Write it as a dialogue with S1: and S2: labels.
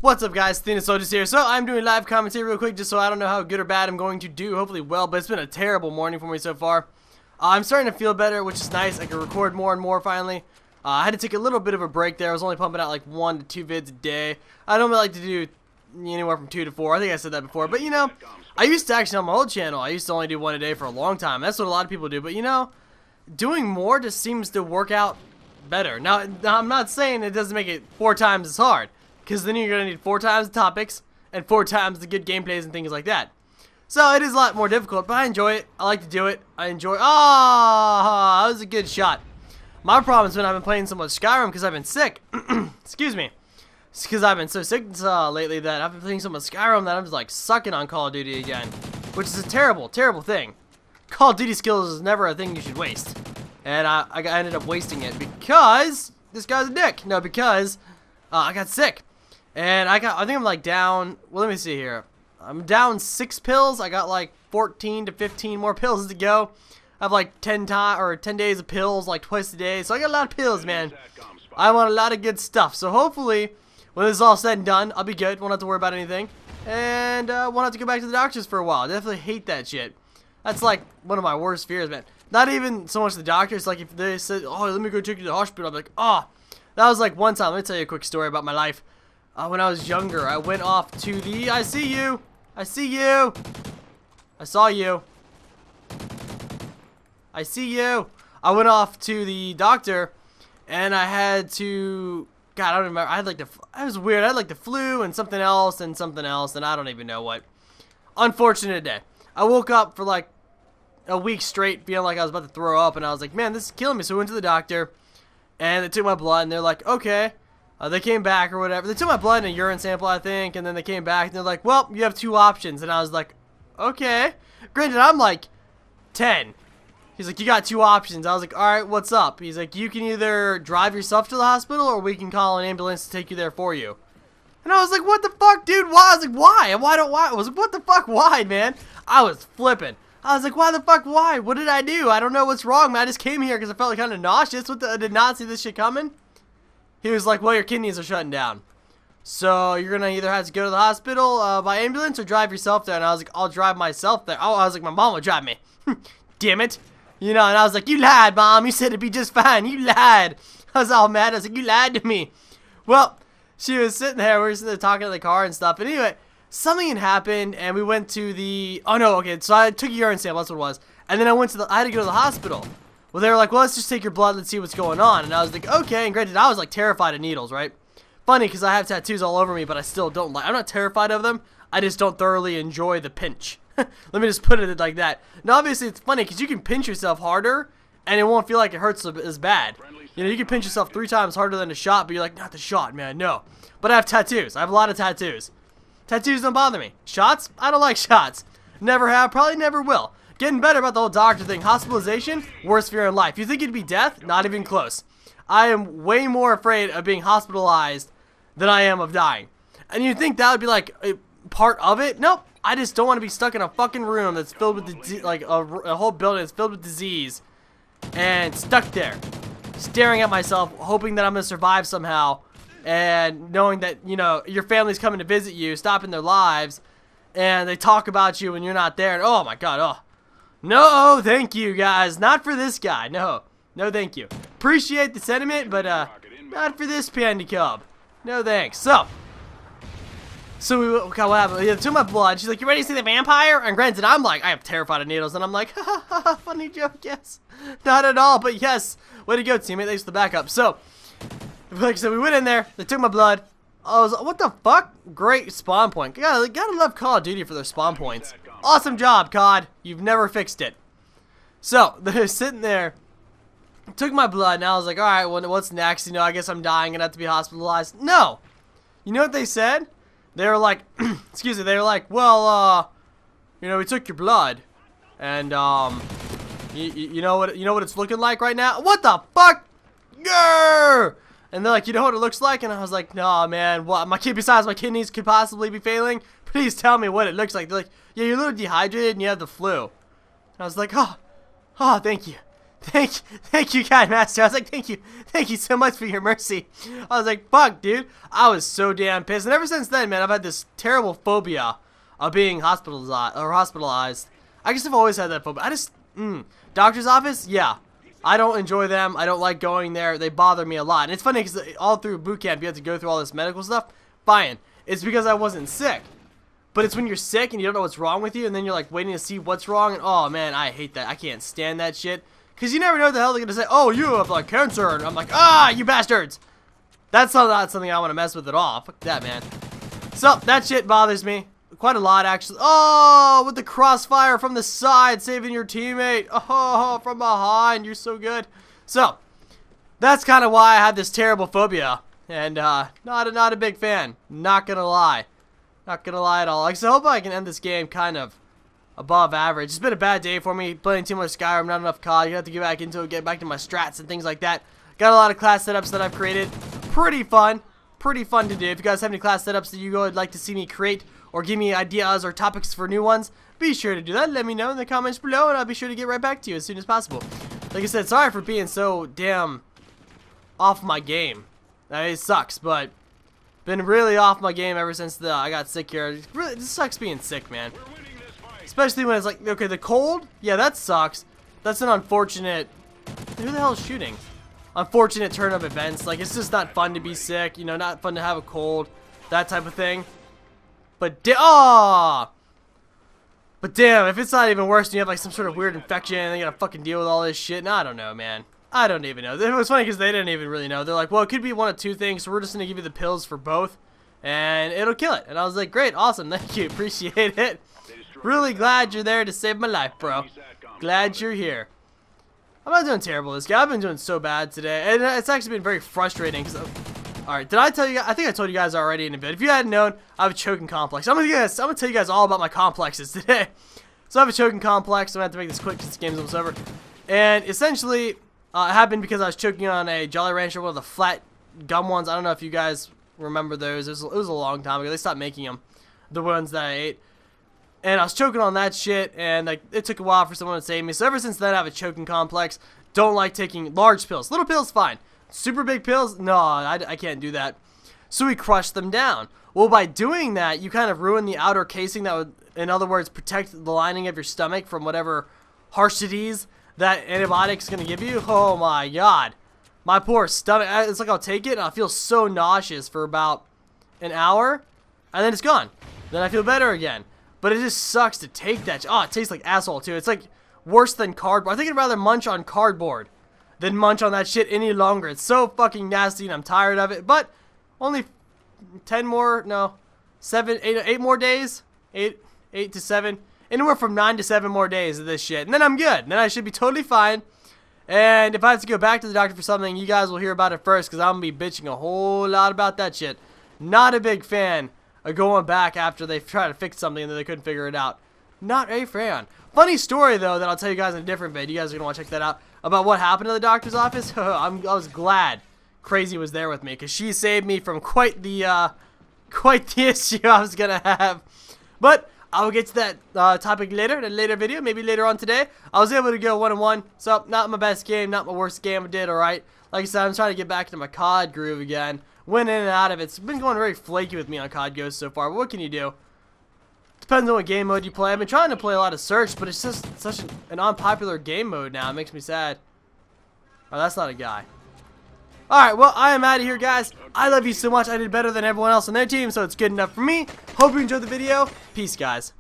S1: What's up, guys? Athena Soldiers here. So I'm doing live commentary real quick just so I don't know how good or bad I'm going to do. Hopefully well, but it's been a terrible morning for me so far. I'm starting to feel better, which is nice. I can record more and more finally. I had to take a little bit of a break there. I was only pumping out like 1 to 2 vids a day. I don't like to do anywhere from 2 to 4. I think I said that before. But you know, I used to actually on my old channel, I used to only do 1 a day for a long time. That's what a lot of people do. But you know, doing more just seems to work out better. Now I'm not saying it doesn't make it 4 times as hard, because then you're going to need 4 times the topics and 4 times the good gameplays and things like that. So it is a lot more difficult, but I enjoy it. I like to do it. I enjoy. Oh, that was a good shot. My problem is when I've been playing so much Skyrim because I've been sick. Excuse me. It's because I've been so sick lately that I've been playing so much Skyrim that I'm just like sucking on Call of Duty again, which is a terrible, terrible thing. Call of Duty skills is never a thing you should waste, and I ended up wasting it because this guy's a dick. No, because I got sick, and I think I'm like down. Well, let me see here. I'm down 6 pills. I got like 14 to 15 more pills to go. I have like 10 days of pills, like twice a day. So I got a lot of pills, man. I want a lot of good stuff. So hopefully, when this is all said and done, I'll be good. Won't have to worry about anything, and won't have to go back to the doctors for a while. I definitely hate that shit. That's like one of my worst fears, man. Not even so much the doctors. Like if they said, "Oh, let me go take you to the hospital," I'm like, "Oh." That was like one time. Let me tell you a quick story about my life. When I was younger, I went off to the. I see you. I see you. I saw you. I see you. I went off to the doctor, and I had to. God, I don't remember. I had like the. It was weird. I had like the flu and something else, and I don't even know what. Unfortunate day. I woke up for like a week straight, feeling like I was about to throw up, and I was like, "Man, this is killing me." So I went to the doctor, and they took my blood, and they're like, "Okay." They came back or whatever. They took my blood and a urine sample, I think, and then they came back and they're like, "Well, you have 2 options." And I was like, "Okay." Granted, I'm like 10. He's like, "You got 2 options." I was like, "All right, what's up?" He's like, "You can either drive yourself to the hospital or we can call an ambulance to take you there for you." And I was like, "What the fuck, dude? Why?" I was like, "Why? And why don't why?" I was like, "What the fuck? Why, man?" I was flipping. I was like, "Why the fuck? Why? What did I do? I don't know what's wrong, man. I just came here because I felt like kind of nauseous. I did not see this shit coming." He was like, "Well, your kidneys are shutting down, so you're gonna either have to go to the hospital by ambulance or drive yourself there." And I was like, "I'll drive myself there." Oh, I was like, "My mom will drive me." Damn it, you know. And I was like, "You lied, Mom. You said it'd be just fine. You lied." I was all mad. I was like, "You lied to me." Well, she was sitting there. We were sitting there talking in the car and stuff. And anyway, something had happened, and we went to the. Oh no, okay. So I took a urine sample. That's what it was. And then I went to the. I had to go to the hospital. Well, they were like, "Well, let's just take your blood. Let's see what's going on." And I was like, "Okay." And granted, I was like terrified of needles, right? Funny, because I have tattoos all over me, but I still don't like. I'm not terrified of them. I just don't thoroughly enjoy the pinch. Let me just put it like that. Now, obviously, it's funny because you can pinch yourself harder, and it won't feel like it hurts as bad. You know, you can pinch yourself 3 times harder than a shot, but you're like, "Not the shot, man, no." But I have tattoos. I have a lot of tattoos. Tattoos don't bother me. Shots? I don't like shots. Never have. Probably never will. Getting better about the whole doctor thing. Hospitalization, worst fear in life. You think it'd be death? Not even close. I am way more afraid of being hospitalized than I am of dying. And you'd think that would be like a part of it? Nope. I just don't want to be stuck in a fucking room that's filled with like a whole building that's filled with disease and stuck there, staring at myself, hoping that I'm gonna survive somehow, and knowing that, you know, your family's coming to visit you, stopping their lives, and they talk about you when you're not there. And oh my god, oh. No, thank you, guys. Not for this guy. No. No, thank you. Appreciate the sentiment, but, not for this Pandy Cub. No, thanks. So we, okay, what happened? Yeah, took my blood. She's like, "You ready to see the vampire?" And granted, I'm like, I am terrified of needles, and I'm like, "Ha ha ha, funny joke, yes." Not at all, but yes. Way to go, teammate. Thanks for the backup. So, like I said, we went in there. They took my blood. I was, what the fuck? Great spawn point. Gotta love Call of Duty for their spawn points. Awesome job, COD. You've never fixed it. So, they're sitting there. Took my blood, and I was like, "Alright, well, what's next? You know, I guess I'm dying and have to be hospitalized." No! You know what they said? They were like, excuse me, they were like, "Well, you know, we took your blood, and, you know what it's looking like right now?" What the fuck? Grr! And they're like, "You know what it looks like?" And I was like, "No, man, what? Besides my kidneys could possibly be failing? Please tell me what it looks like." They're like, "Yeah, you're a little dehydrated and you have the flu." And I was like, oh, thank you. thank you, God Master. I was like, thank you so much for your mercy. I was like, fuck, dude. I was so damn pissed. And ever since then, man, I've had this terrible phobia of being hospitalized. I guess I've always had that phobia. Doctor's office, yeah. I don't enjoy them. I don't like going there. They bother me a lot. And it's funny because all through boot camp, you have to go through all this medical stuff. Fine. It's because I wasn't sick. But it's when you're sick and you don't know what's wrong with you, and then you're like waiting to see what's wrong. And oh man, I hate that. I can't stand that shit. Because you never know what the hell they're going to say. Oh, you have like cancer. And I'm like, ah, you bastards. That's not something I want to mess with at all. Fuck that, man. So, that shit bothers me. Quite a lot, actually. Oh, with the crossfire from the side, saving your teammate. Oh, from behind. You're so good. So, that's kind of why I have this terrible phobia. And, not a big fan. Not gonna lie. Not gonna lie at all. Like, so I hope I can end this game kind of above average. It's been a bad day for me. Playing too much Skyrim, not enough COD. You have to get back into it, get back to my strats and things like that. Got a lot of class setups that I've created. Pretty fun. Pretty fun to do. If you guys have any class setups that you would like to see me create, or give me ideas or topics for new ones, be sure to do that. Let me know in the comments below, and I'll be sure to get right back to you as soon as possible. Like I said, sorry for being so damn off my game. It sucks, but been really off my game ever since I got sick here. It just sucks being sick, man. Especially when it's like, okay, the cold? Yeah, that sucks. That's an unfortunate... Who the hell is shooting? Unfortunate turn of events. Like, it's just not fun to be sick. You know, not fun to have a cold. That type of thing. But, but damn, if it's not even worse and you have like some sort of weird infection and you gotta fucking deal with all this shit. Nah, I don't know, man. I don't even know. It was funny because they didn't even really know. They're like, well, it could be one of two things, so we're just gonna give you the pills for both, and it'll kill it. And I was like, great, awesome, thank you, appreciate it. Really glad you're there to save my life, bro. Glad you're here. I'm not doing terrible this game. I've been doing so bad today, and it's actually been very frustrating. Cause, alright, did I tell you guys? I think I told you guys already in a bit. If you hadn't known, I have a choking complex. I'm gonna tell you guys all about my complexes today. So I have a choking complex. I'm gonna have to make this quick because this game's almost over. And essentially, it happened because I was choking on a Jolly Rancher, one of the flat gum ones. I don't know if you guys remember those. It was a long time ago. They stopped making them, the ones that I ate. And I was choking on that shit, and like it took a while for someone to save me. So ever since then, I have a choking complex. Don't like taking large pills. Little pills, fine. Super big pills, no, I can't do that. So we crushed them down. Well, by doing that, you kind of ruin the outer casing that would, in other words, protect the lining of your stomach from whatever harsh disease that antibiotic's gonna give you. Oh my god, my poor stomach. It's like I'll take it and I'll feel so nauseous for about an hour, and then it's gone. Then I feel better again. But it just sucks to take that. Oh, it tastes like asshole too. It's like worse than cardboard. I think I'd rather munch on cardboard than munch on that shit any longer. It's so fucking nasty and I'm tired of it. But only 10 more, no, 8 more days. 8 to 7. Anywhere from 9 to 7 more days of this shit. And then I'm good. And then I should be totally fine. And if I have to go back to the doctor for something, you guys will hear about it first because I'm going to be bitching a whole lot about that shit. Not a big fan of going back after they try to fix something and then they couldn't figure it out. Not a fan. Funny story, though, that I'll tell you guys in a different video. You guys are going to want to check that out. About what happened to the doctor's office. I was glad Crazy was there with me because she saved me from quite the issue I was going to have. But I will get to that topic later in a later video, maybe later on today. I was able to go 1-1, so not my best game, not my worst game. I did alright. Like I said, I'm trying to get back into my COD groove again. Went in and out of it. It's been going very flaky with me on COD Ghost so far, but what can you do? Depends on what game mode you play. I've been trying to play a lot of Search, but it's just such an unpopular game mode now. It makes me sad. Oh, that's not a guy. Alright, well, I am out of here, guys. I love you so much. I did better than everyone else on their team, so it's good enough for me. Hope you enjoyed the video. Peace, guys.